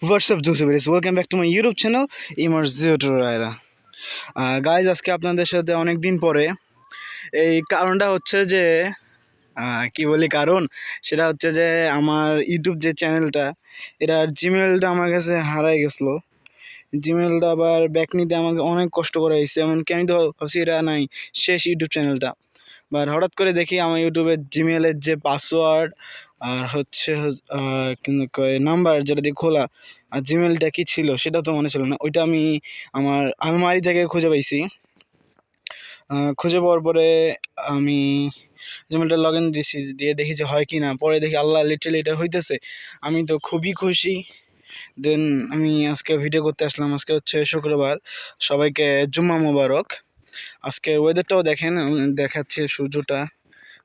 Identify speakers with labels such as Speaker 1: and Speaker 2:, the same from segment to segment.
Speaker 1: What's up, Joseph? Welcome back to my YouTube channel, Immersive Raira. Guys আজকে আপনাদের সাথে অনেক দিন পরে এই কারণটা হচ্ছে যে কি বলি কারণ সেটা হচ্ছে যে আমার ইউটিউব যে চ্যানেলটা এটার জিমেলটা আমার কাছে হারাই গেছিলো। জিমেলটা আবার ব্যাক নিতে আমাকে অনেক কষ্ট করে হয়েছে, এমনকি আমি তো ভাবছি এটা নাই শেষ ইউটিউব চ্যানেলটা। বাট হঠাৎ করে দেখি আমার ইউটিউবের জিমেলের যে পাসওয়ার্ড আর হচ্ছে কিন্তু নাম্বার যেটা দিয়ে খোলা আর জিমেলটা কি ছিল সেটা তো মনে ছিল না। ওইটা আমি আমার আলমারি থেকে খুঁজে পাইছি। খুঁজে পাওয়ার পরে আমি জিমেলটা লগ ইন দিছি, দিয়ে দেখি যে হয় কি না। পরে দেখি আল্লাহ লিটারালি এটা হইতেছে। আমি তো খুবই খুশি। দেন আমি আজকে ভিডিও করতে আসলাম। আজকে হচ্ছে শুক্রবার, সবাইকে জুম্মা মোবারক। আজকে ওয়েদারটাও দেখেন, দেখাচ্ছে সূর্যটা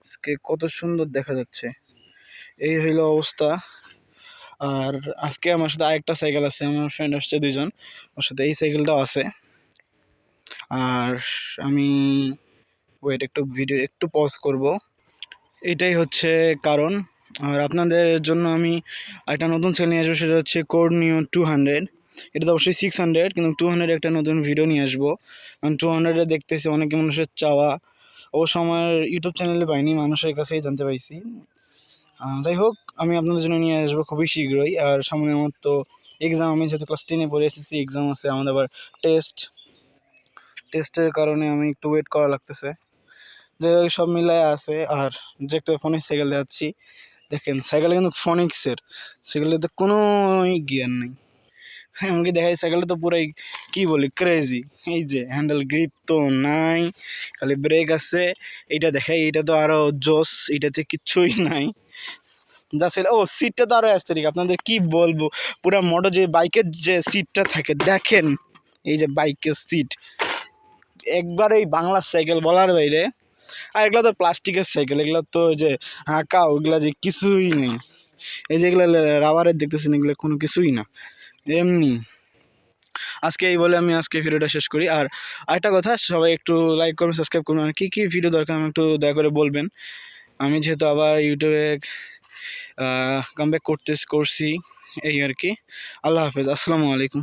Speaker 1: আজকে কত সুন্দর দেখা যাচ্ছে। এই হইলো অবস্থা। আর আজকে আমার সাথে আরেকটা সাইকেল আছে, আমার ফ্রেন্ড আসছে দুজন, ওর সাথে এই সাইকেলটাও আছে। আর আমি ওয়েট একটু ভিডিও একটু পজ করব, এটাই হচ্ছে কারণ। আর আপনাদের জন্য আমি একটা নতুন সেল নিয়ে আসবো, সেটা হচ্ছে কর্নিও 200। এটা তো অবশ্যই 600, কিন্তু 200 একটা নতুন ভিডিও নিয়ে আসবো। কারণ 200-এ দেখতেছি অনেকে মানুষের চাওয়া, অবশ্য আমার ইউটিউব চ্যানেলে পাইনি, মানুষের কাছেই জানতে পাইছি। যাই হোক, আমি আপনাদের জন্য নিয়ে আসবো খুবই শীঘ্রই। আর সামনে আমার তো এক্সাম, আমি যেহেতু ক্লাস 10-এ পড়ে এসেছি, এক্সাম আছে আমাদের, আবার টেস্টের কারণে আমি একটু ওয়েট করা লাগতেছে। যাই হোক, সব মিলায় আছে। আর যে একটা ফোনিক্স সাইকেল যাচ্ছি, দেখেন সাইকেলটা কিন্তু ফনিক্সের, সাইকেলটাতে কোনো গিয়ার নেই। এমনকি দেখা যায় সাইকেলটা তো পুরাই কী বলি ক্রেজি। এই যে হ্যান্ডেল গ্রিপ তো নাই, খালি ব্রেক আছে। এইটা দেখাই, এইটা তো আরও জোস, এইটাতে কিচ্ছুই নাই। যা ছিল ও সিটটা তো আরও অ্যাস্থেটিক, আপনাদের কি বলবো। পুরো মোটো যে বাইকের যে সিটটা থাকে দেখেন, এই যে বাইকের সিট একবারেই বাংলার সাইকেল বলার বাইরে। আর এগুলো তো প্লাস্টিকের সাইকেল, এগুলো তো যে হাঁকা, ওগুলো যে কিছুই নেই। এই যে এগুলো রাবারের দেখতেছেন, এগুলো কোনো কিছুই না, এমনি। আজকে এই বলে আমি আজকে ভিডিওটা শেষ করি। আর আরেকটা কথা, সবাই একটু লাইক করবেন, সাবস্ক্রাইব করবেন। আর কী কী ভিডিও দরকার আমি একটু দয়া করে বলবেন। আমি যেহেতু আবার ইউটিউবে কামব্যাক করছি, এই আর কি। আল্লাহ হাফেজ, আসসালামু আলাইকুম।